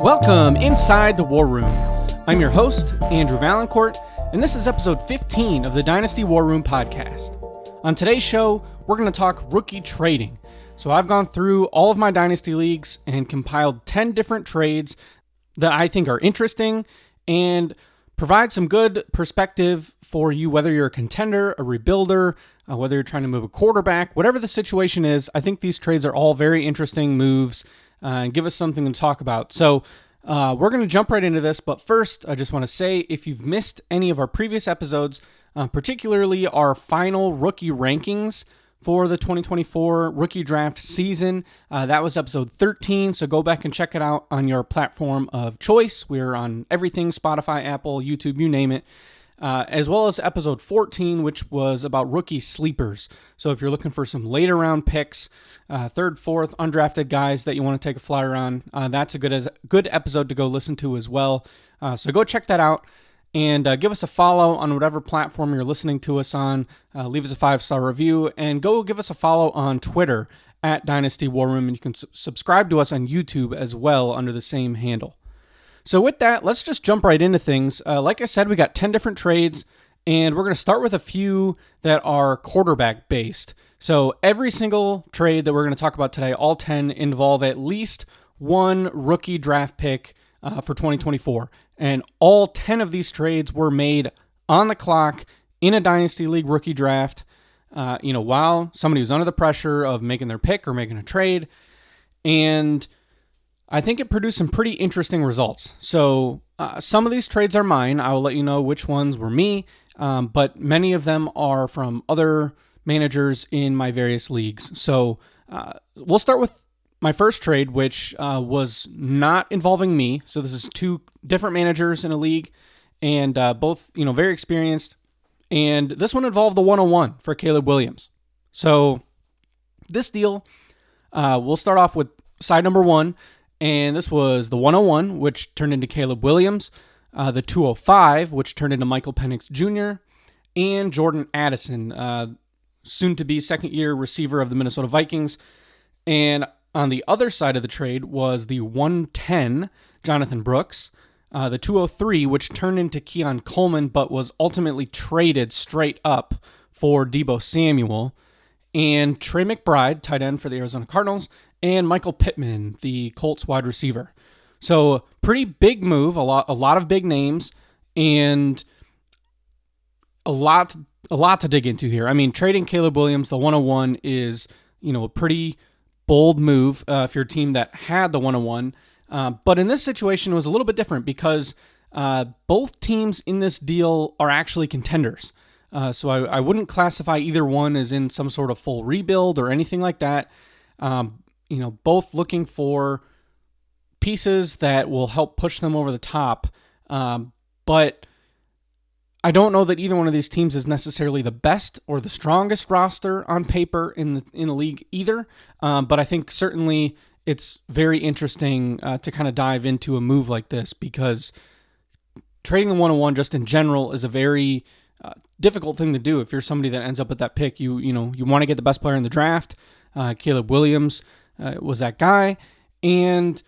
Welcome inside the War Room. I'm your host, Andrew Valancourt, and this is episode 15 of the Dynasty War Room podcast. On today's show, we're going to talk rookie trading. So I've gone through all of my Dynasty leagues and compiled 10 different trades that I think are interesting and provide some good perspective for you, whether you're a contender, a rebuilder, whether you're trying to move a quarterback, whatever the situation is. I think these trades are all very interesting moves and give us something to talk about. So we're going to jump right into this, but first, I just want to say, if you've missed any of our previous episodes, particularly our final rookie rankings for the 2024 rookie draft season, that was episode 13, so go back and check it out on your platform of choice. We're on everything, Spotify, Apple, YouTube, you name it, as well as episode 14, which was about rookie sleepers. So if you're looking for some later round picks, third, fourth, undrafted guys that you want to take a flyer on, that's a good episode to go listen to as well. So go check that out. And give us a follow on whatever platform you're listening to us on. Leave us a 5-star review, and go give us a follow on Twitter at Dynasty War Room, and you can subscribe to us on YouTube as well under the same handle. So with that, let's just jump right into things. Like I said, we got 10 different trades, and we're going to start with a few that are quarterback-based. So every single trade that we're going to talk about today, all 10, involve at least one rookie draft pick for 2024. And all 10 of these trades were made on the clock in a Dynasty League rookie draft, while somebody was under the pressure of making their pick or making a trade. And I think it produced some pretty interesting results. So some of these trades are mine. I will let you know which ones were me, but many of them are from other managers in my various leagues. So we'll start with my first trade, which was not involving me. So this is two different managers in a league, and both, very experienced. And this one involved the 101 for Caleb Williams. So this deal, we'll start off with side number one, and this was the 101, which turned into Caleb Williams, the 205, which turned into Michael Penix Jr., and Jordan Addison, soon-to-be second-year receiver of the Minnesota Vikings. And on the other side of the trade was the 110, Jonathan Brooks, the 203, which turned into Keon Coleman, but was ultimately traded straight up for Deebo Samuel, and Trey McBride, tight end for the Arizona Cardinals, and Michael Pittman, the Colts wide receiver. So pretty big move, a lot of big names, and a lot to dig into here. I mean, trading Caleb Williams, the 101, is a pretty bold move if you're a team that had the 101. But in this situation, it was a little bit different because both teams in this deal are actually contenders. So I wouldn't classify either one as in some sort of full rebuild or anything like that. Both looking for pieces that will help push them over the top. But I don't know that either one of these teams is necessarily the best or the strongest roster on paper in the league either. But I think certainly it's very interesting to kind of dive into a move like this, because trading the 101 just in general is a very difficult thing to do. If you're somebody that ends up with that pick, you want to get the best player in the draft. Caleb Williams was that guy. And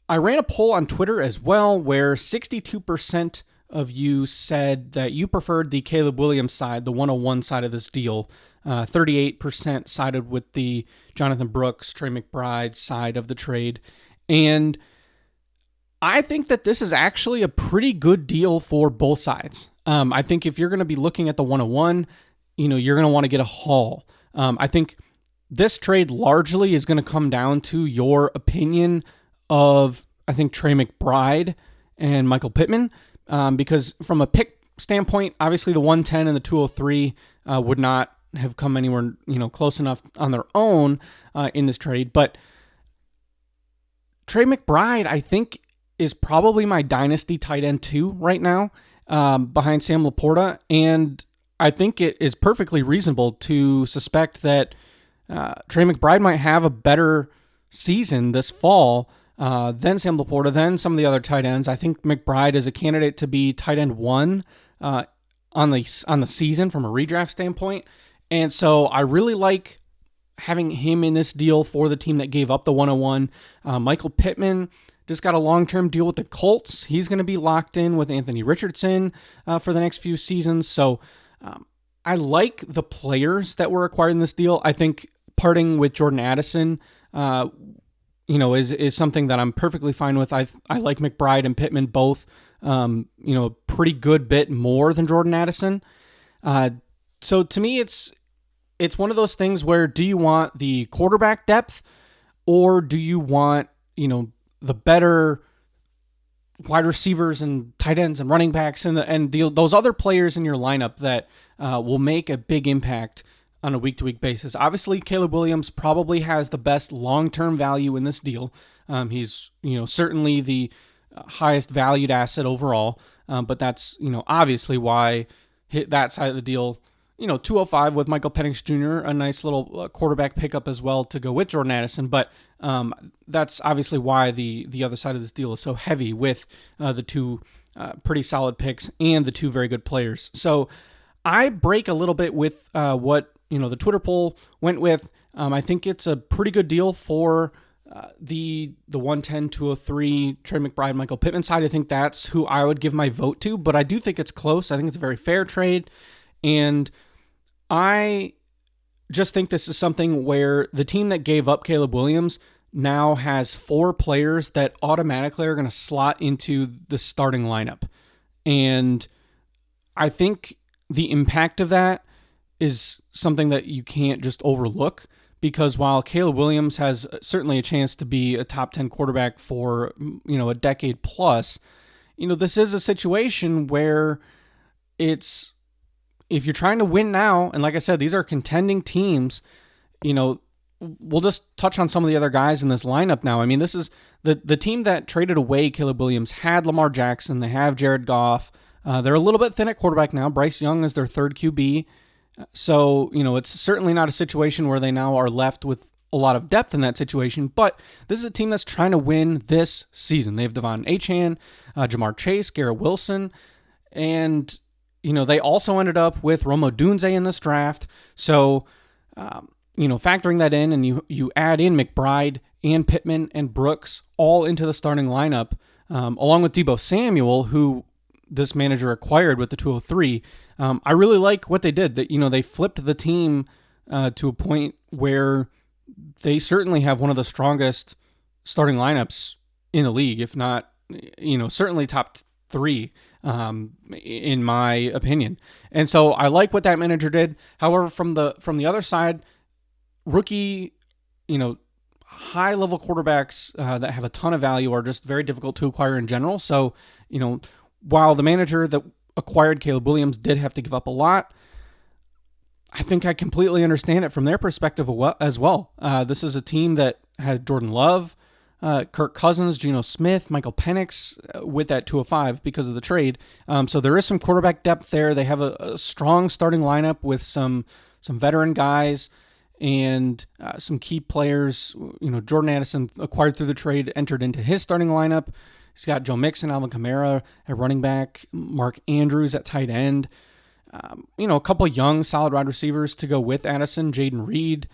I ran a poll on Twitter as well where 62% of you said that you preferred the Caleb Williams side, the 101 side of this deal. 38% sided with the Jonathan Brooks, Trey McBride side of the trade. And I think that this is actually a pretty good deal for both sides. I think if you're going to be looking at the 101, you're going to want to get a haul. I think this trade largely is going to come down to your opinion of, I think, Trey McBride and Michael Pittman. Because from a pick standpoint, obviously the 110 and the 203 would not have come anywhere, close enough on their own in this trade. But Trey McBride, I think, is probably my dynasty tight end 2 right now, behind Sam Laporta. And I think it is perfectly reasonable to suspect that Trey McBride might have a better season this fall than Sam Laporta, than some of the other tight ends. I think McBride is a candidate to be tight end 1 on the season from a redraft standpoint. And so I really like having him in this deal for the team that gave up the 101. Michael Pittman just got a long-term deal with the Colts. He's going to be locked in with Anthony Richardson for the next few seasons. So I like the players that were acquired in this deal. I think parting with Jordan Addison, is something that I'm perfectly fine with. I like McBride and Pittman both, a pretty good bit more than Jordan Addison. So to me, it's one of those things where, do you want the quarterback depth, or do you want, the better wide receivers and tight ends and running backs and those other players in your lineup that will make a big impact on a week-to-week basis? Obviously, Caleb Williams probably has the best long-term value in this deal. He's, certainly the highest valued asset overall, but that's, obviously why that side of the deal, 205 with Michael Penix Jr., a nice little quarterback pickup as well to go with Jordan Addison, but that's obviously why the other side of this deal is so heavy with the two pretty solid picks and the two very good players. So I break a little bit with what the Twitter poll went with. I think it's a pretty good deal for the 110, 203 Trey McBride, Michael Pittman side. I think that's who I would give my vote to, but I do think it's close. I think it's a very fair trade, and I just think this is something where the team that gave up Caleb Williams now has 4 players that automatically are going to slot into the starting lineup. And I think the impact of that is something that you can't just overlook, because while Caleb Williams has certainly a chance to be a top 10 quarterback for, a decade plus, this is a situation where if you're trying to win now, and like I said, these are contending teams, we'll just touch on some of the other guys in this lineup now. I mean, this is the team that traded away Caleb Williams had Lamar Jackson. They have Jared Goff. They're a little bit thin at quarterback now. Bryce Young is their third QB. So, it's certainly not a situation where they now are left with a lot of depth in that situation, but this is a team that's trying to win this season. They have Devon Achane, Jamar Chase, Garrett Wilson, and they also ended up with Rome Odunze in this draft. So, factoring that in, and you add in McBride and Pittman and Brooks all into the starting lineup, along with Deebo Samuel, who this manager acquired with the 203. I really like what they did. That they flipped the team to a point where they certainly have one of the strongest starting lineups in the league, if not, certainly top 3. In my opinion. And so I like what that manager did. However, from the other side, rookie, high level quarterbacks that have a ton of value are just very difficult to acquire in general. So, while the manager that acquired Caleb Williams did have to give up a lot, I think I completely understand it from their perspective as well. This is a team that had Jordan Love, Kirk Cousins, Geno Smith, Michael Penix with that 205 because of the trade. So there is some quarterback depth there. They have a strong starting lineup with some veteran guys and some key players. Jordan Addison, acquired through the trade, entered into his starting lineup. He's got Joe Mixon, Alvin Kamara at running back, Mark Andrews at tight end. A couple young, solid wide receivers to go with Addison, Jaden Reed,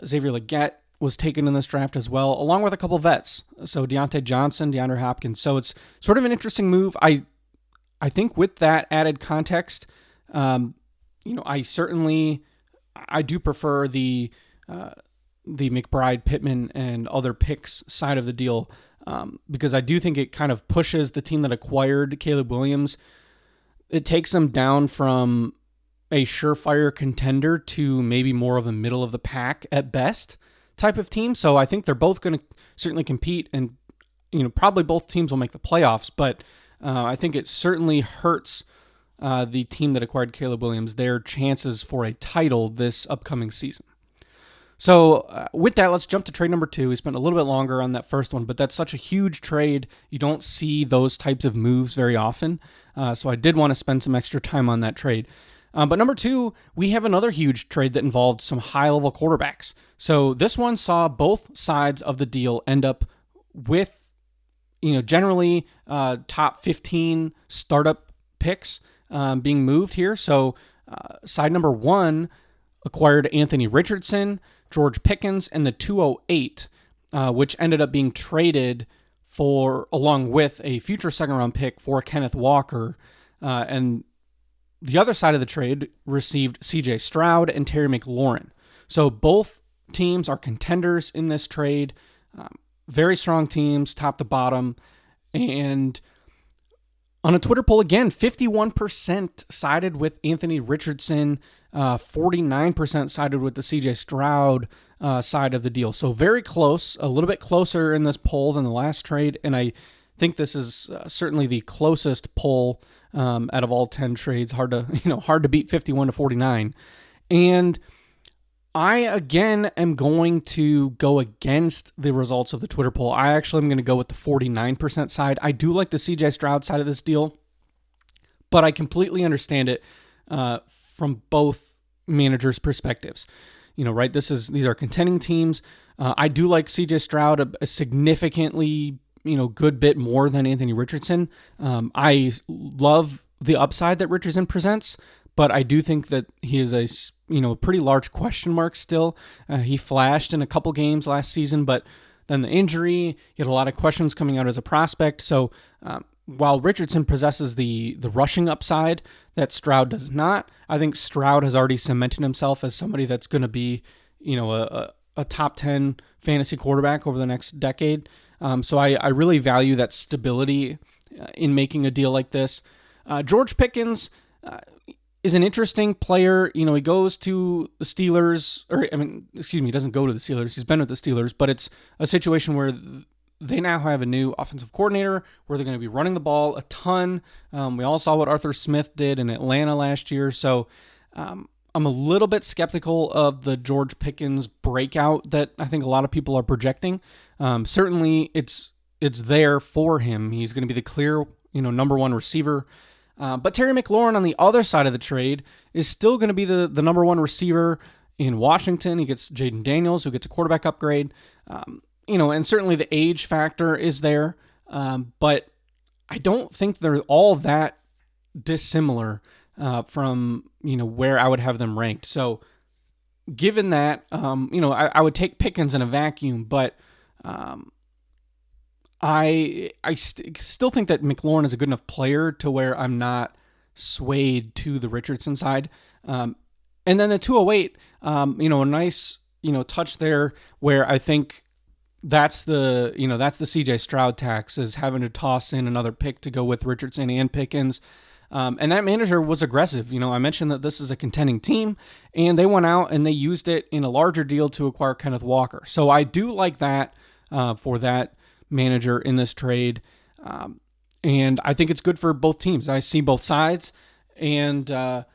Xavier Legette was taken in this draft as well, along with a couple vets. So Deontay Johnson, DeAndre Hopkins. So it's sort of an interesting move. I think with that added context, I do prefer the McBride, Pittman, and other picks side of the deal, because I do think it kind of pushes the team that acquired Caleb Williams. It takes them down from a surefire contender to maybe more of a middle of the pack at best type of team. So I think they're both going to certainly compete, and probably both teams will make the playoffs, but I think it certainly hurts the team that acquired Caleb Williams, their chances for a title this upcoming season. So with that, let's jump to trade number 2. We spent a little bit longer on that first one, but that's such a huge trade. You don't see those types of moves very often. So I did want to spend some extra time on that trade. But number 2, we have another huge trade that involved some high-level quarterbacks. So this one saw both sides of the deal end up with, generally top 15 startup picks being moved here. So side number 1 acquired Anthony Richardson, George Pickens, and the 208, which ended up being traded along with a future second-round pick for Kenneth Walker. And the other side of the trade received C.J. Stroud and Terry McLaurin. So both teams are contenders in this trade. Very strong teams, top to bottom. And on a Twitter poll, again, 51% sided with Anthony Richardson, 49% sided with the C.J. Stroud side of the deal. So very close, a little bit closer in this poll than the last trade. And I think this is certainly the closest poll out of all 10 trades. Hard to beat 51 to 49. And I, again, am going to go against the results of the Twitter poll. I actually am going to go with the 49% side. I do like the C.J. Stroud side of this deal, but I completely understand it from both managers' perspectives. Right? These are contending teams. I do like C.J. Stroud a significantly, good bit more than Anthony Richardson. I love the upside that Richardson presents, but I do think that he is a pretty large question mark still. He flashed in a couple games last season, but then the injury, he had a lot of questions coming out as a prospect. So while Richardson possesses the rushing upside that Stroud does not, I think Stroud has already cemented himself as somebody that's going to be, a top 10 fantasy quarterback over the next decade. So I really value that stability in making a deal like this. George Pickens is an interesting player. He goes to the Steelers, he doesn't go to the Steelers. He's been with the Steelers, but it's a situation where they now have a new offensive coordinator where they're going to be running the ball a ton. We all saw what Arthur Smith did in Atlanta last year. So I'm a little bit skeptical of the George Pickens breakout that I think a lot of people are projecting. Certainly it's there for him. He's going to be the clear, number one receiver. But Terry McLaurin on the other side of the trade is still going to be the number one receiver in Washington. He gets Jaden Daniels, who gets a quarterback upgrade. And certainly the age factor is there. But I don't think they're all that dissimilar from, where I would have them ranked. So given that, I would take Pickens in a vacuum, but I still think that McLaurin is a good enough player to where I'm not swayed to the Richardson side. And then the 208, a nice, touch there where I think that's the CJ Stroud tax, is having to toss in another pick to go with Richardson and Pickens. And that manager was aggressive. I mentioned that this is a contending team, and they went out and they used it in a larger deal to acquire Kenneth Walker. So I do like that for that manager in this trade. And I think it's good for both teams. I see both sides, and I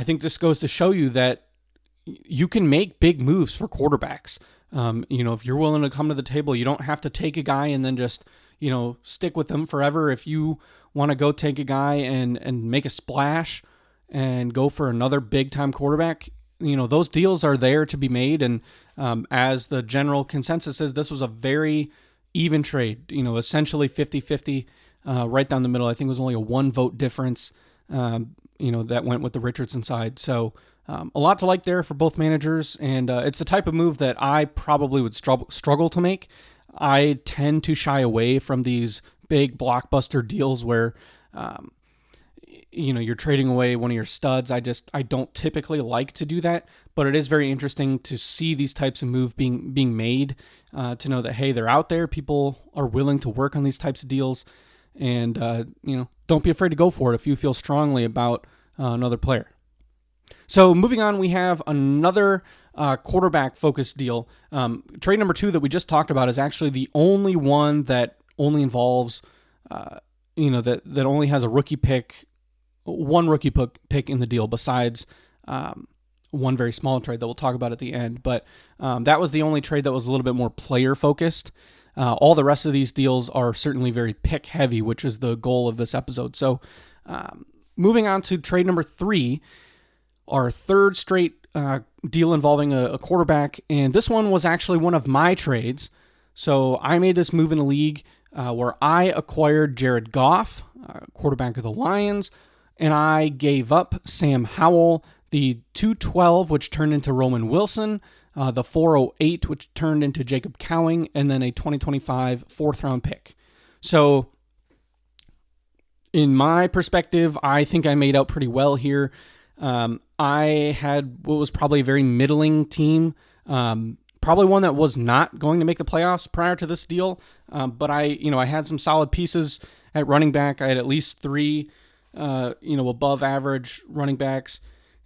think this goes to show you that you can make big moves for quarterbacks. If you're willing to come to the table, you don't have to take a guy and then just, stick with them forever. If you want to go take a guy and make a splash and go for another big-time quarterback, those deals are there to be made. And as the general consensus is, this was a very even trade, essentially 50-50 right down the middle. I think it was only a 1-vote difference, that went with the Richardson side. So a lot to like there for both managers, and it's the type of move that I probably would struggle to make. I tend to shy away from these big blockbuster deals where, you're trading away one of your studs. I don't typically like to do that, but it is very interesting to see these types of moves being made, to know that, hey, they're out there. People are willing to work on these types of deals, and, don't be afraid to go for it if you feel strongly about another player. So moving on, we have another quarterback-focused deal. Trade number 2 that we just talked about is actually the only one that only involves, that only has a rookie pick, one rookie pick in the deal, besides one very small trade that we'll talk about at the end. But that was the only trade that was a little bit more player-focused. All the rest of these deals are certainly very pick-heavy, which is the goal of this episode. So moving on to trade number 3, our third straight deal involving a quarterback, and this one was actually one of my trades. So I made this move in a league where I acquired Jared Goff, quarterback of the Lions, and I gave up Sam Howell, the 212, which turned into Roman Wilson, the 408, which turned into Jacob Cowing, and then a 2025 fourth-round pick. So in my perspective, I think I made out pretty well here. I had what was probably a very middling team, probably one that was not going to make the playoffs prior to this deal. But I had some solid pieces at running back. I had at least three, above average running backs,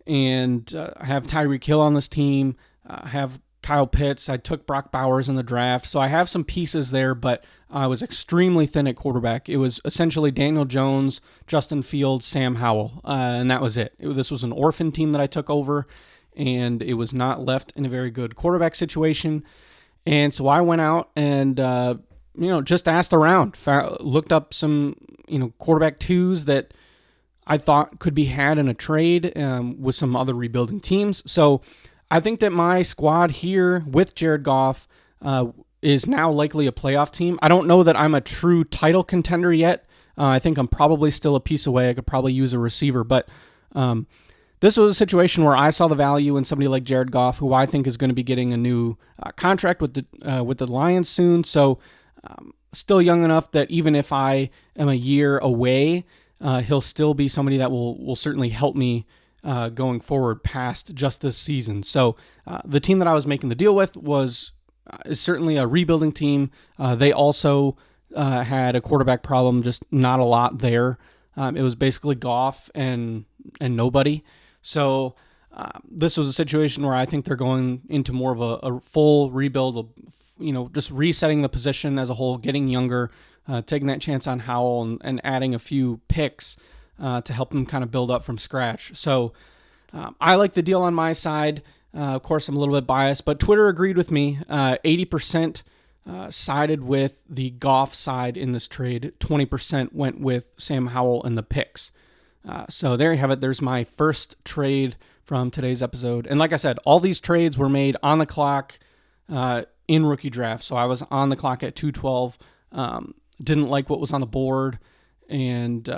and I have Tyreek Hill on this team. I have Kyle Pitts. I took Brock Bowers in the draft. So I have some pieces there, but I was extremely thin at quarterback. It was essentially Daniel Jones, Justin Fields, Sam Howell, and that was it. This was an orphan team that I took over, and it was not left in a very good quarterback situation. And so I went out and, just asked around, looked up some, quarterback twos that I thought could be had in a trade with some other rebuilding teams. So I think that my squad here with Jared Goff is now likely a playoff team. I don't know that I'm a true title contender yet. I think I'm probably still a piece away. I could probably use a receiver, but this was a situation where I saw the value in somebody like Jared Goff, who I think is going to be getting a new contract with the Lions soon. So still young enough that even if I am a year away, he'll still be somebody that will certainly help me going forward past just this season. So the team that I was making the deal with is certainly a rebuilding team. They also had a quarterback problem, just not a lot there. It was basically Goff and nobody. So this was a situation where I think they're going into more of a full rebuild, just resetting the position as a whole, getting younger, taking that chance on Howell and adding a few picks to help them kind of build up from scratch. So I like the deal on my side. Of course, I'm a little bit biased, but Twitter agreed with me. 80% sided with the Goff side in this trade. 20% went with Sam Howell and the picks. So there you have it. There's my first trade from today's episode. And like I said, all these trades were made on the clock in rookie draft. So I was on the clock at 2:12. Didn't like what was on the board. And,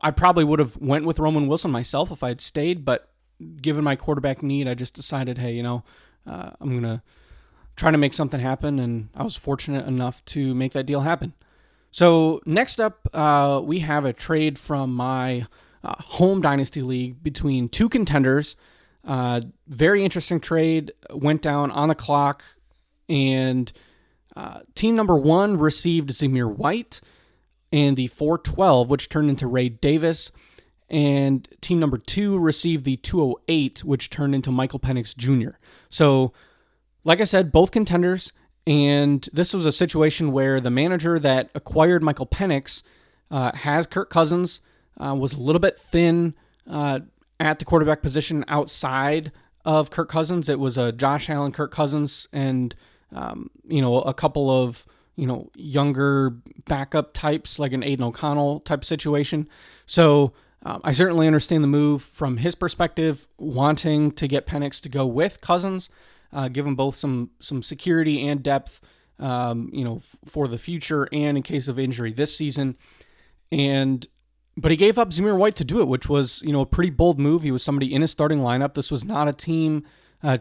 I probably would have went with Roman Wilson myself if I had stayed. But given my quarterback need, I just decided, hey, I'm going to try to make something happen. And I was fortunate enough to make that deal happen. So next up, we have a trade from my home Dynasty League between two contenders. Very interesting trade. Went down on the clock, and team number one received Zamir White and the 412, which turned into Ray Davis. And team number two received the 208, which turned into Michael Penix Jr. So, like I said, both contenders. And this was a situation where the manager that acquired Michael Penix has Kirk Cousins, was a little bit thin at the quarterback position outside of Kirk Cousins. It was a Josh Allen, Kirk Cousins, and a couple of younger backup types, like an Aiden O'Connell type situation. So I certainly understand the move from his perspective, wanting to get Penix to go with Cousins. Give them both some security and depth, for the future and in case of injury this season. But he gave up Zamir White to do it, which was, a pretty bold move. He was somebody in his starting lineup. This was not a team.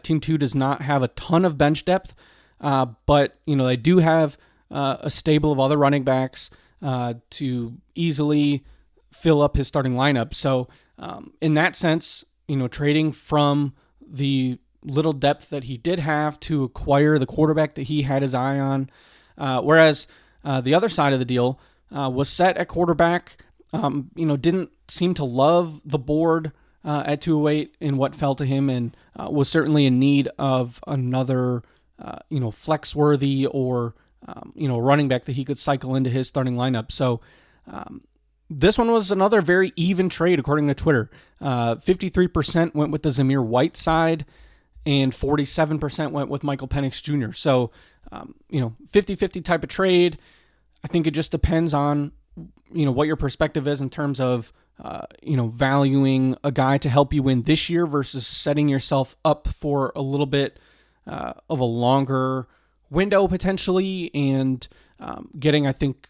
Team two does not have a ton of bench depth, but they do have a stable of other running backs to easily fill up his starting lineup. So in that sense, trading from the little depth that he did have to acquire the quarterback that he had his eye on. Whereas the other side of the deal was set at quarterback, didn't seem to love the board at 208 in what fell to him, and was certainly in need of another, flex-worthy or, running back that he could cycle into his starting lineup. So this one was another very even trade, according to Twitter. 53% went with the Zamir White side, and 47% went with Michael Penix Jr. So, 50-50 type of trade. I think it just depends on, what your perspective is in terms of, valuing a guy to help you win this year versus setting yourself up for a little bit of a longer window potentially, and getting, I think,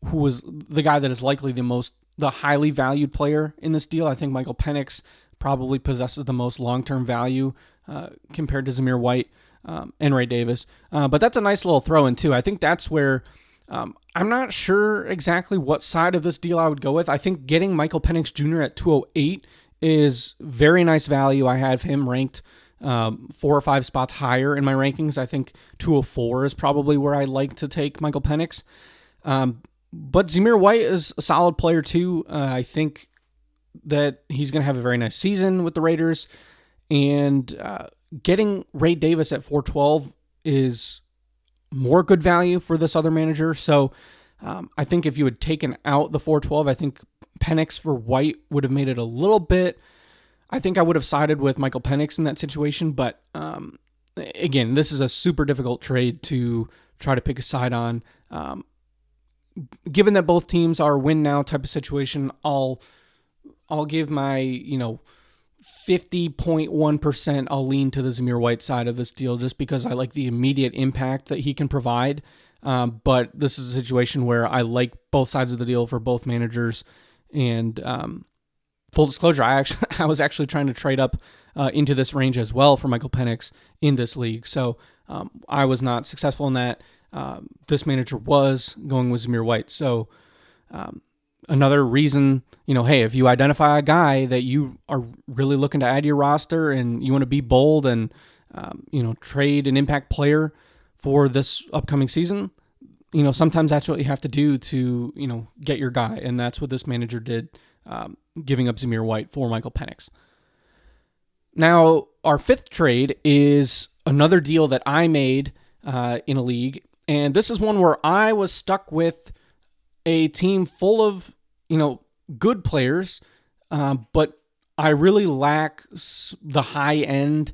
who was the guy that is likely the highly valued player in this deal. I think Michael Penix probably possesses the most long-term value compared to Zamir White and Ray Davis. But that's a nice little throw in too. I think that's where I'm not sure exactly what side of this deal I would go with. I think getting Michael Penix Jr. at 208 is very nice value. I have him ranked 4 or 5 spots higher in my rankings. I think 204 is probably where I like to take Michael Penix. But Zamir White is a solid player too. I think that he's going to have a very nice season with the Raiders. And getting Ray Davis at 412 is more good value for this other manager. So I think if you had taken out the 412, I think Penix for White would have made it a little bit. I think I would have sided with Michael Penix in that situation. But again, this is a super difficult trade to try to pick a side on. Given that both teams are win now type of situation, I'll give my 50.1%, I'll lean to the Zamir White side of this deal just because I like the immediate impact that he can provide. But this is a situation where I like both sides of the deal for both managers. And full disclosure, I was actually trying to trade up into this range as well for Michael Penix in this league. So I was not successful in that. This manager was going with Zamir White. So another reason, hey, if you identify a guy that you are really looking to add to your roster and you want to be bold and, trade an impact player for this upcoming season, sometimes that's what you have to do to, get your guy. And that's what this manager did, giving up Zamir White for Michael Penix. Now, our fifth trade is another deal that I made in a league. And this is one where I was stuck with a team full of, good players, but I really lack the high-end,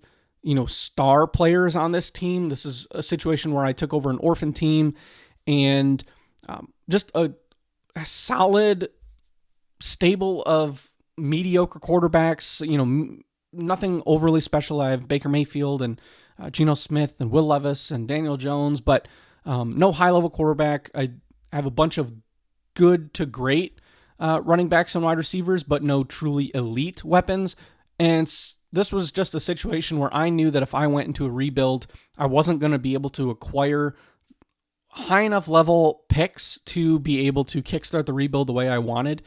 star players on this team. This is a situation where I took over an orphan team and just a solid stable of mediocre quarterbacks, nothing overly special. I have Baker Mayfield and Geno Smith and Will Levis and Daniel Jones, but no high-level quarterback. I have a bunch of good to great running backs and wide receivers, but no truly elite weapons. And this was just a situation where I knew that if I went into a rebuild, I wasn't going to be able to acquire high enough level picks to be able to kickstart the rebuild the way I wanted.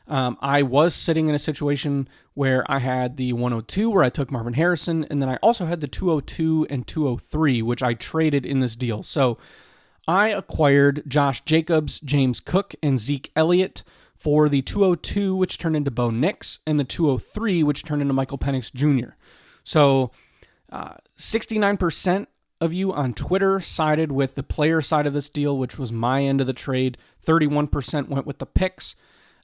I was sitting in a situation where I had the 102 where I took Marvin Harrison, and then I also had the 202 and 203, which I traded in this deal. So I acquired Josh Jacobs, James Cook, and Zeke Elliott for the 202, which turned into Bo Nix, and the 203, which turned into Michael Penix Jr. So 69% of you on Twitter sided with the player side of this deal, which was my end of the trade. 31% went with the picks.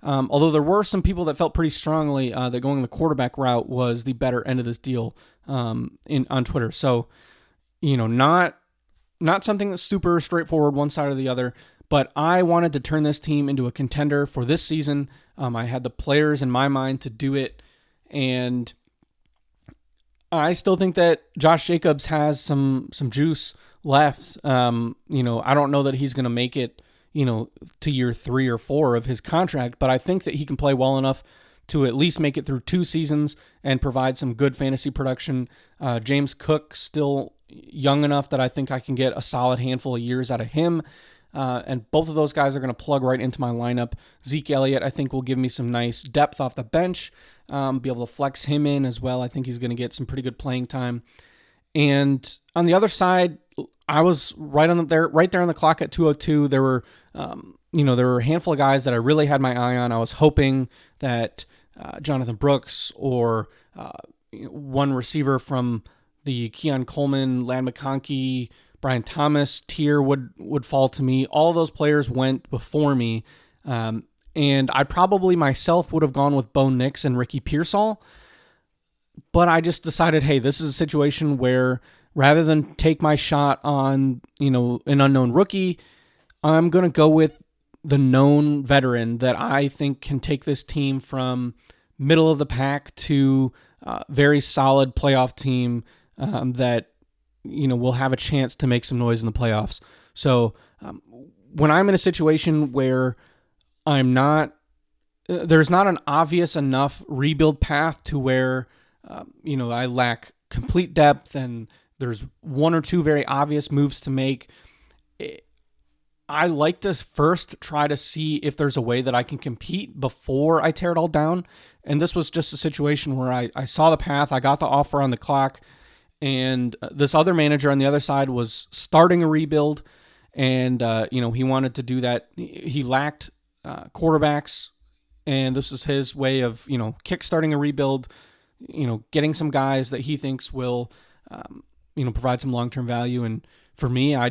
Although there were some people that felt pretty strongly that going the quarterback route was the better end of this deal on Twitter. So, not something that's super straightforward one side or the other, but I wanted to turn this team into a contender for this season. I had the players in my mind to do it, and I still think that Josh Jacobs has some juice left. I don't know that he's going to make it to year 3 or 4 of his contract, but I think that he can play well enough to at least make it through 2 seasons and provide some good fantasy production. James Cook still young enough that I think I can get a solid handful of years out of him. And both of those guys are going to plug right into my lineup. Zeke Elliott, I think, will give me some nice depth off the bench, be able to flex him in as well. I think he's going to get some pretty good playing time. And on the other side, I was right there on the clock at 202. There were a handful of guys that I really had my eye on. I was hoping that Jonathan Brooks or one receiver from the Keon Coleman, Lan McConkey, Brian Thomas tier would fall to me. All those players went before me, and I probably myself would have gone with Bo Nix and Ricky Pearsall. But I just decided, hey, this is a situation where rather than take my shot on, an unknown rookie, I'm going to go with the known veteran that I think can take this team from middle of the pack to very solid playoff team that, will have a chance to make some noise in the playoffs. So when I'm in a situation where there's not an obvious enough rebuild path to where I lack complete depth and there's 1 or 2 very obvious moves to make, I like to first try to see if there's a way that I can compete before I tear it all down. And this was just a situation where I saw the path, I got the offer on the clock, and this other manager on the other side was starting a rebuild, and he wanted to do that. He lacked quarterbacks, and this was his way of kickstarting a rebuild, getting some guys that he thinks will provide some long-term value. And for me, I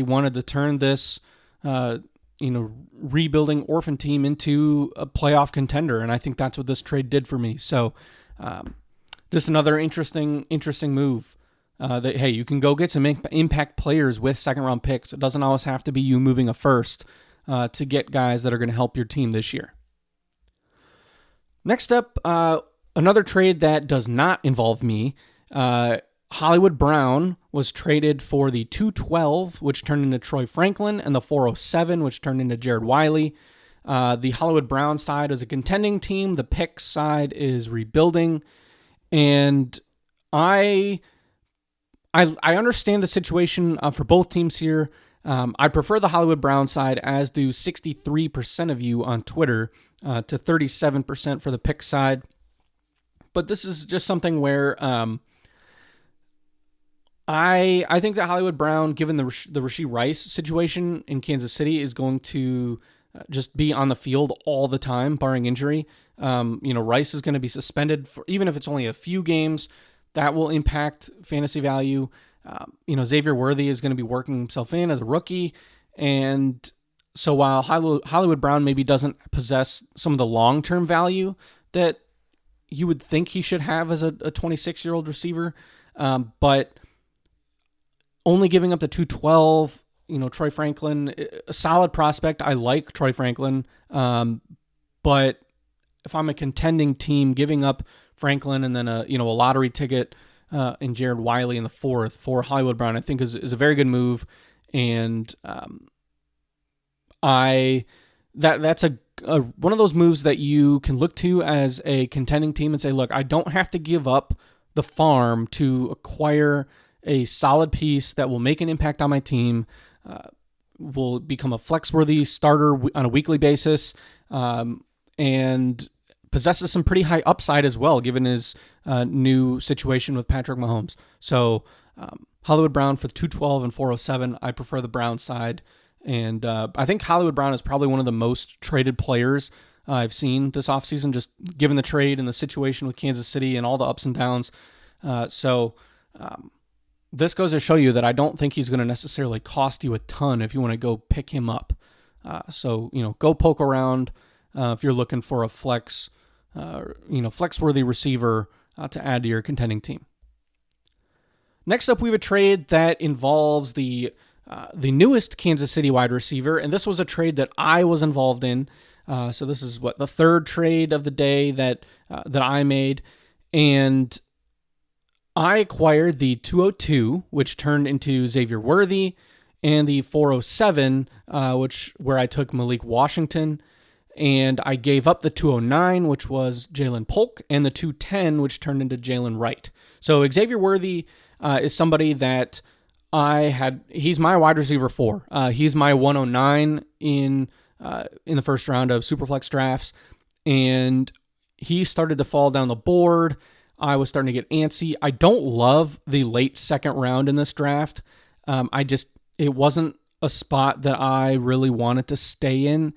wanted to turn this rebuilding orphan team into a playoff contender, and I think that's what this trade did for me. So just another interesting move. That, hey, you can go get some impact players with second-round picks. It doesn't always have to be you moving a first to get guys that are going to help your team this year. Next up, another trade that does not involve me. Hollywood Brown was traded for the 212, which turned into Troy Franklin, and the 407, which turned into Jared Wiley. The Hollywood Brown side is a contending team. The Picks side is rebuilding. And I understand the situation for both teams here. I prefer the Hollywood Brown side, as do 63% of you on Twitter, to 37% for the Pick side. But this is just something where I think that Hollywood Brown, given the Rashee Rice situation in Kansas City, is going to just be on the field all the time, barring injury. Rice is going to be suspended for, even if it's only a few games. That will impact fantasy value. Xavier Worthy is going to be working himself in as a rookie. And so while Hollywood Brown maybe doesn't possess some of the long-term value that you would think he should have as a 26-year-old receiver, but only giving up the 212, Troy Franklin, a solid prospect. I like Troy Franklin. But if I'm a contending team, giving up Franklin and then a lottery ticket in Jared Wiley in the fourth for Hollywood Brown, I think is a very good move. And that's one of those moves that you can look to as a contending team and say, look, I don't have to give up the farm to acquire a solid piece that will make an impact on my team, will become a flex-worthy starter on a weekly basis, and possesses some pretty high upside as well, given his new situation with Patrick Mahomes. So Hollywood Brown for 212 and 407. I prefer the Brown side. And I think Hollywood Brown is probably one of the most traded players I've seen this offseason, just given the trade and the situation with Kansas City and all the ups and downs. This goes to show you that I don't think he's going to necessarily cost you a ton if you want to go pick him up. Go poke around if you're looking for a flex-worthy receiver to add to your contending team. Next up, we have a trade that involves the newest Kansas City wide receiver, and this was a trade that I was involved in. So this is the third trade of the day that I made, and I acquired the 202, which turned into Xavier Worthy, and the 407, where I took Malik Washington, and I gave up the 209, which was Jalen Polk, and the 210, which turned into Jalen Wright. So Xavier Worthy is somebody that he's my wide receiver 4. He's my 109 in the first round of Superflex drafts, and he started to fall down the board. I was starting to get antsy. I don't love the late second round in this draft. It wasn't a spot that I really wanted to stay in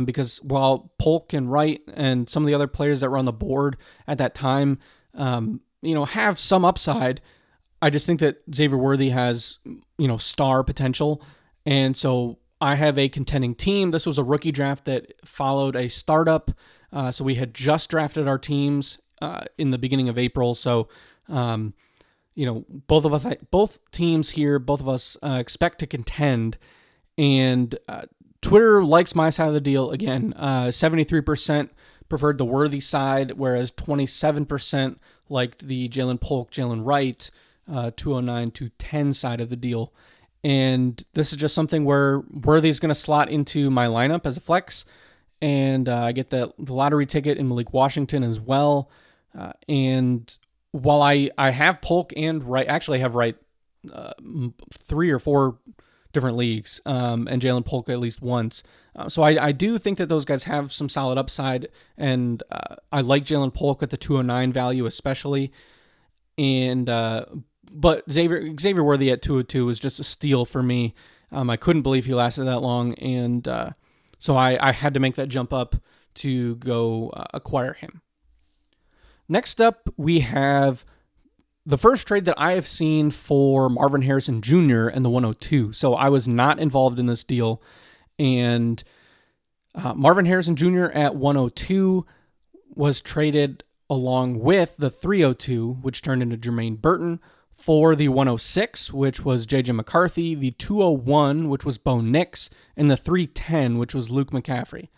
because while Polk and Wright and some of the other players that were on the board at that time, have some upside, I just think that Xavier Worthy has, star potential. And so I have a contending team. This was a rookie draft that followed a startup. So we had just drafted our teams in the beginning of April. So, both teams here, both of us expect to contend. And Twitter likes my side of the deal. Again, 73% preferred the Worthy side, whereas 27% liked the Jalen Polk, Jalen Wright, 209, 210 side of the deal. And this is just something where Worthy is going to slot into my lineup as a flex. And I get the lottery ticket in Malik Washington as well. And while I have Polk and Wright, actually I have Wright 3 or 4 different leagues, and Jalen Polk at least once. So I do think that those guys have some solid upside, and I like Jalen Polk at the 209 value especially. And but Xavier Worthy at 202 was just a steal for me. I couldn't believe he lasted that long, and so I had to make that jump up to go acquire him. Next up, we have the first trade that I have seen for Marvin Harrison Jr. and the 102. So I was not involved in this deal, and Marvin Harrison Jr. at 102 was traded along with the 302, which turned into Jermaine Burton, for the 106, which was J.J. McCarthy, the 201, which was Bo Nix, and the 310, which was Luke McCaffrey.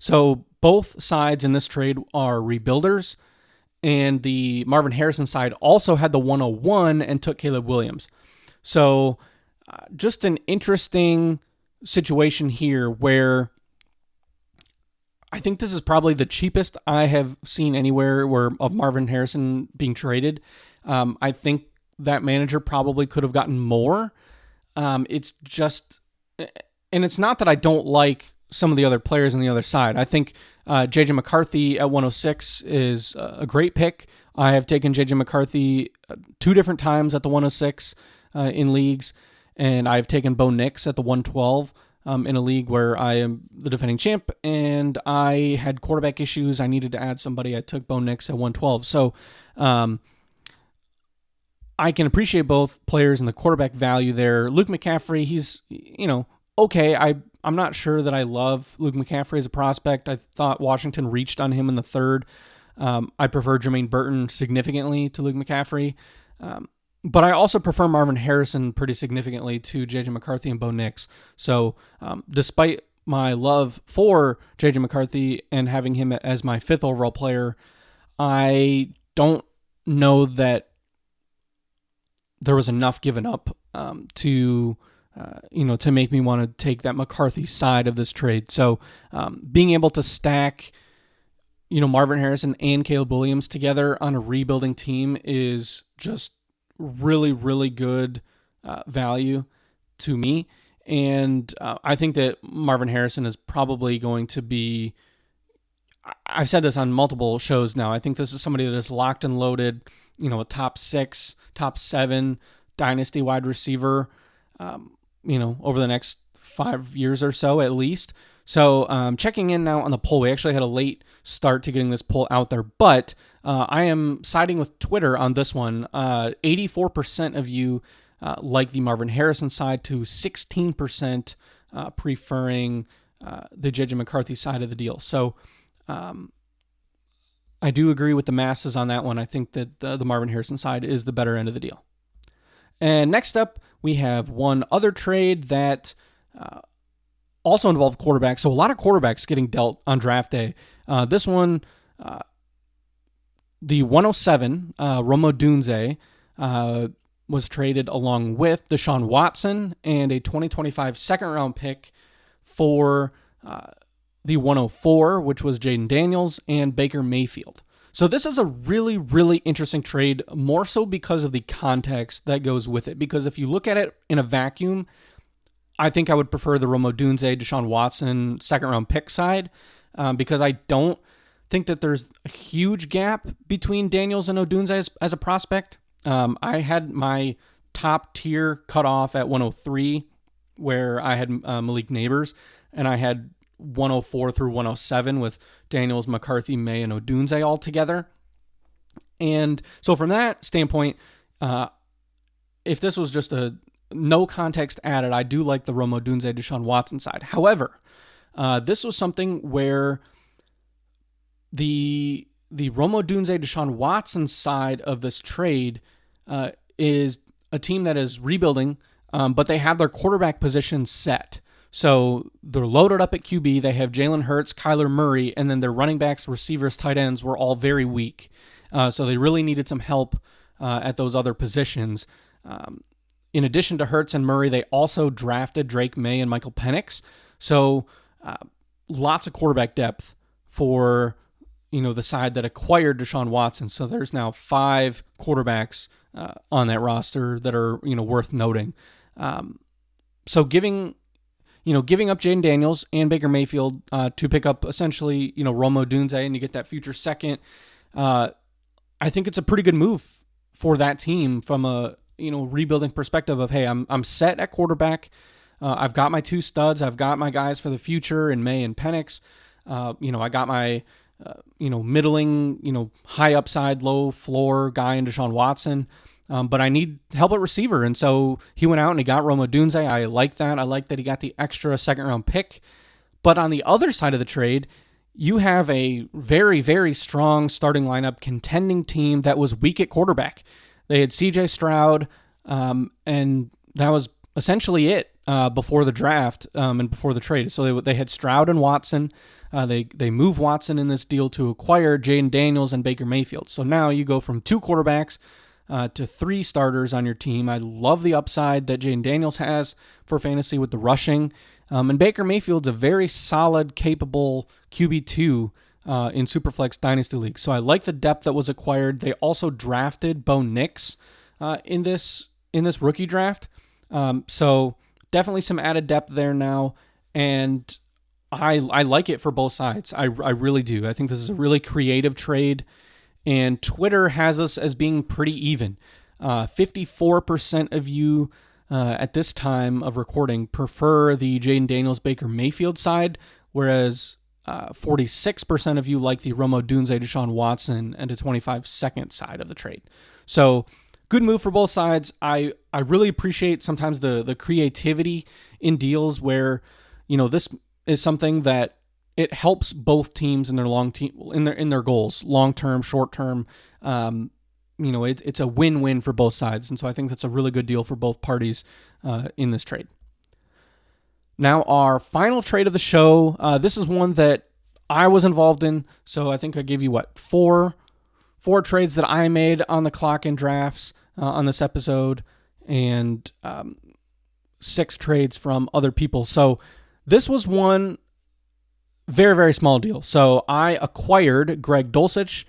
So both sides in this trade are rebuilders, and the Marvin Harrison side also had the 101 and took Caleb Williams. So just an interesting situation here where I think this is probably the cheapest I have seen anywhere of Marvin Harrison being traded. I think that manager probably could have gotten more. It's just, and it's not that I don't like some of the other players on the other side. I think J.J. McCarthy at 106 is a great pick. I have taken J.J. McCarthy 2 different times at the 106 in leagues, and I've taken Bo Nix at the 112 in a league where I am the defending champ, and I had quarterback issues. I needed to add somebody. I took Bo Nix at 112. So I can appreciate both players and the quarterback value there. Luke McCaffrey, he's, okay. I'm not sure that I love Luke McCaffrey as a prospect. I thought Washington reached on him in the 3rd. I prefer Jermaine Burton significantly to Luke McCaffrey. But I also prefer Marvin Harrison pretty significantly to J.J. McCarthy and Bo Nix. So despite my love for J.J. McCarthy and having him as my 5th overall player, I don't know that there was enough given up to make me want to take that McCarthy side of this trade. So being able to stack, Marvin Harrison and Caleb Williams together on a rebuilding team is just really, really good value to me. And I think that Marvin Harrison is probably going to be, I've said this on multiple shows now, I think this is somebody that is locked and loaded, a top 6, top 7 dynasty wide receiver, over the next 5 years or so at least. So checking in now on the poll. We actually had a late start to getting this poll out there, but I am siding with Twitter on this one. 84% of you like the Marvin Harrison side to 16% preferring the J.J. McCarthy side of the deal. So I do agree with the masses on that one. I think that the Marvin Harrison side is the better end of the deal. And next up, we have one other trade that also involved quarterbacks. So a lot of quarterbacks getting dealt on draft day. This one, the 107, Rome Odunze, was traded along with Deshaun Watson and a 2025 second-round pick for the 104, which was Jaden Daniels, and Baker Mayfield. So this is a really, really interesting trade, more so because of the context that goes with it. Because if you look at it in a vacuum, I think I would prefer the Rome Odunze, Deshaun Watson second-round pick side, because I don't think that there's a huge gap between Daniels and Odunze as a prospect. I had my top tier cut off at 103, where I had Malik Neighbors, and I had 104 through 107 with Daniels, McCarthy, May, and Odunze all together. And so from that standpoint, if this was just a no context added, I do like the Rome Odunze, Deshaun Watson side. However, this was something where the Rome Odunze, Deshaun Watson side of this trade is a team that is rebuilding, but they have their quarterback position set. So they're loaded up at QB. They have Jalen Hurts, Kyler Murray, and then their running backs, receivers, tight ends were all very weak. So they really needed some help at those other positions. In addition to Hurts and Murray, they also drafted Drake May and Michael Penix. So lots of quarterback depth for the side that acquired Deshaun Watson. So there's now 5 quarterbacks on that roster that are worth noting. So giving up Jaden Daniels and Baker Mayfield to pick up essentially, Rome Odunze, and you get that future second. I think it's a pretty good move for that team from a rebuilding perspective of, hey, I'm set at quarterback. I've got my two studs. I've got my guys for the future in May and Penix. I got my middling, high upside, low floor guy in Deshaun Watson. But I need help at receiver. And so he went out and he got Rome Odunze. I like that. I like that he got the extra second-round pick. But on the other side of the trade, you have a very, very strong starting lineup contending team that was weak at quarterback. They had C.J. Stroud, and that was essentially it before the draft and before the trade. So they had Stroud and Watson. They moved Watson in this deal to acquire Jaden Daniels and Baker Mayfield. So now you go from two quarterbacks to three starters on your team. I love the upside that Jaden Daniels has for fantasy with the rushing. And Baker Mayfield's a very solid, capable QB2 in Superflex Dynasty League. So I like the depth that was acquired. They also drafted Bo Nix in this rookie draft. So definitely some added depth there now. And I like it for both sides. I really do. I think this is a really creative trade. And Twitter has us as being pretty even. 54% of you at this time of recording prefer the Jaden Daniels Baker Mayfield side, whereas 46% of you like the Rome Odunze Deshaun Watson and a 25-second side of the trade. So good move for both sides. I really appreciate sometimes the creativity in deals where this is something that it helps both teams in their in their goals, long term, short term. It's a win-win for both sides, and so I think that's a really good deal for both parties in this trade. Now, our final trade of the show. This is one that I was involved in, so I think I gave you four trades that I made on the clock in drafts on this episode, and 6 trades from other people. So this was one very, very small deal. So I acquired Greg Dulcich,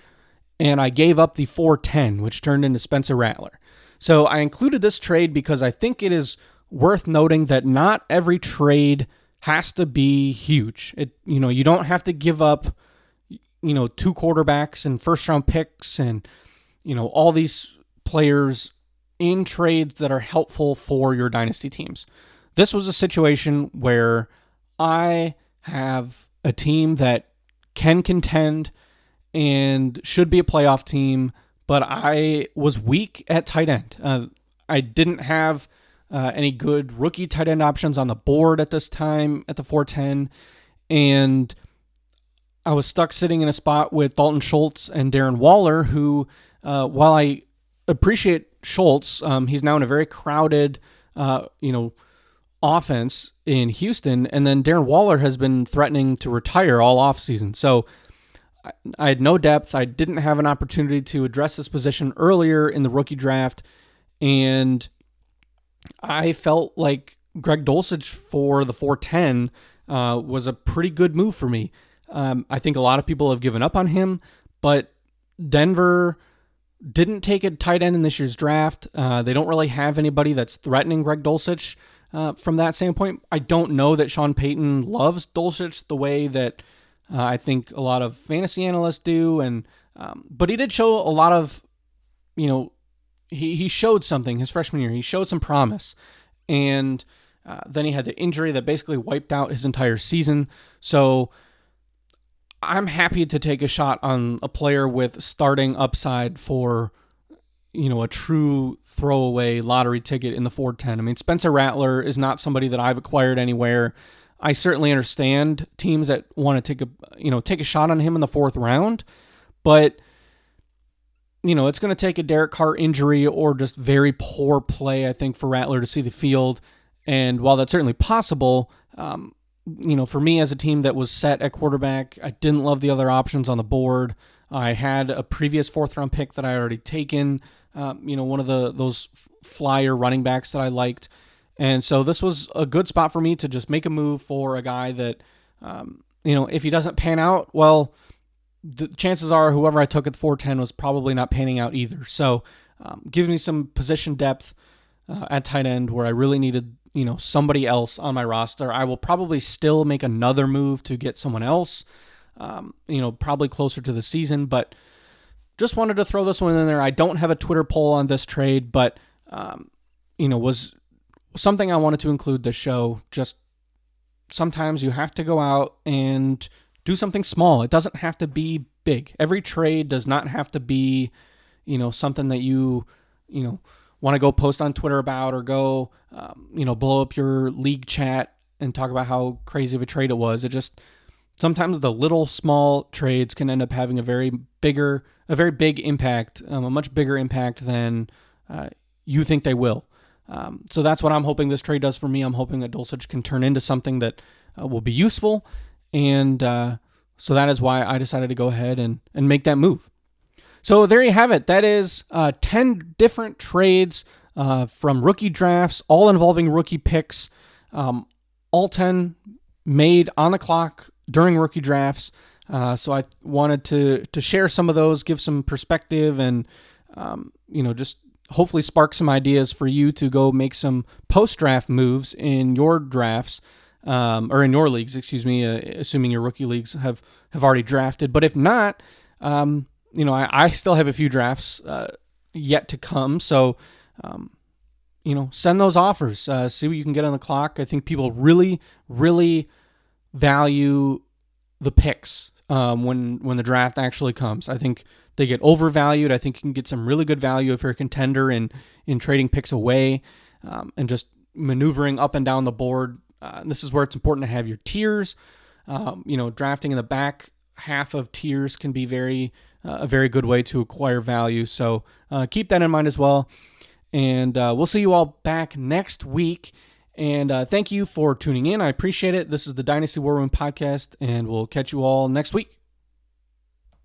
and I gave up the 410, which turned into Spencer Rattler. So I included this trade because I think it is worth noting that not every trade has to be huge. You don't have to give up, 2 quarterbacks and first-round picks and, all these players in trades that are helpful for your dynasty teams. This was a situation where I have a team that can contend and should be a playoff team, but I was weak at tight end. I didn't have any good rookie tight end options on the board at this time at the 410, and I was stuck sitting in a spot with Dalton Schultz and Darren Waller, who, while I appreciate Schultz, he's now in a very crowded, offense in Houston, and then Darren Waller has been threatening to retire all offseason. So I had no depth. I didn't have an opportunity to address this position earlier in the rookie draft, and I felt like Greg Dulcich for the 410 was a pretty good move for me. I think a lot of people have given up on him, but Denver didn't take a tight end in this year's draft. They don't really have anybody that's threatening Greg Dulcich. From that standpoint, I don't know that Sean Payton loves Dulcich the way that I think a lot of fantasy analysts do, but he did show a lot of, he showed something his freshman year. He showed some promise, and then he had the injury that basically wiped out his entire season. So I'm happy to take a shot on a player with starting upside for a true throwaway lottery ticket in the 410. I mean, Spencer Rattler is not somebody that I've acquired anywhere. I certainly understand teams that want to take a shot on him in the 4th round, but it's going to take a Derek Carr injury or just very poor play, I think, for Rattler to see the field. And while that's certainly possible, for me as a team that was set at quarterback, I didn't love the other options on the board. I had a previous 4th round pick that I already taken, one of those flyer running backs that I liked. And so this was a good spot for me to just make a move for a guy that, if he doesn't pan out, well, the chances are whoever I took at 410 was probably not panning out either. So gives me some position depth at tight end where I really needed somebody else on my roster. I will probably still make another move to get someone else, probably closer to the season, but just wanted to throw this one in there. I don't have a Twitter poll on this trade, but, was something I wanted to include this show. Just sometimes you have to go out and do something small. It doesn't have to be big. Every trade does not have to be, something that you want to go post on Twitter about, or go, blow up your league chat and talk about how crazy of a trade it was. It just, sometimes the little small trades can end up having a very big impact, a much bigger impact than you think they will. So that's what I'm hoping this trade does for me. I'm hoping that Dulcich can turn into something that will be useful. And so that is why I decided to go ahead and make that move. So there you have it. That is 10 different trades from rookie drafts, all involving rookie picks, all 10 made on the clock during rookie drafts. So I wanted to share some of those, give some perspective, and just hopefully spark some ideas for you to go make some post-draft moves in your drafts, or in your leagues, assuming your rookie leagues have already drafted. But if not, I still have a few drafts yet to come. So, send those offers, see what you can get on the clock. I think people really, really value the picks when the draft actually comes. I think they get overvalued. I think you can get some really good value if you're a contender in trading picks away, and just maneuvering up and down the board. This is where it's important to have your tiers. Drafting in the back half of tiers can be a very good way to acquire value. So keep that in mind as well. And we'll see you all back next week. And thank you for tuning in. I appreciate it. This is the Dynasty War Room podcast, and we'll catch you all next week.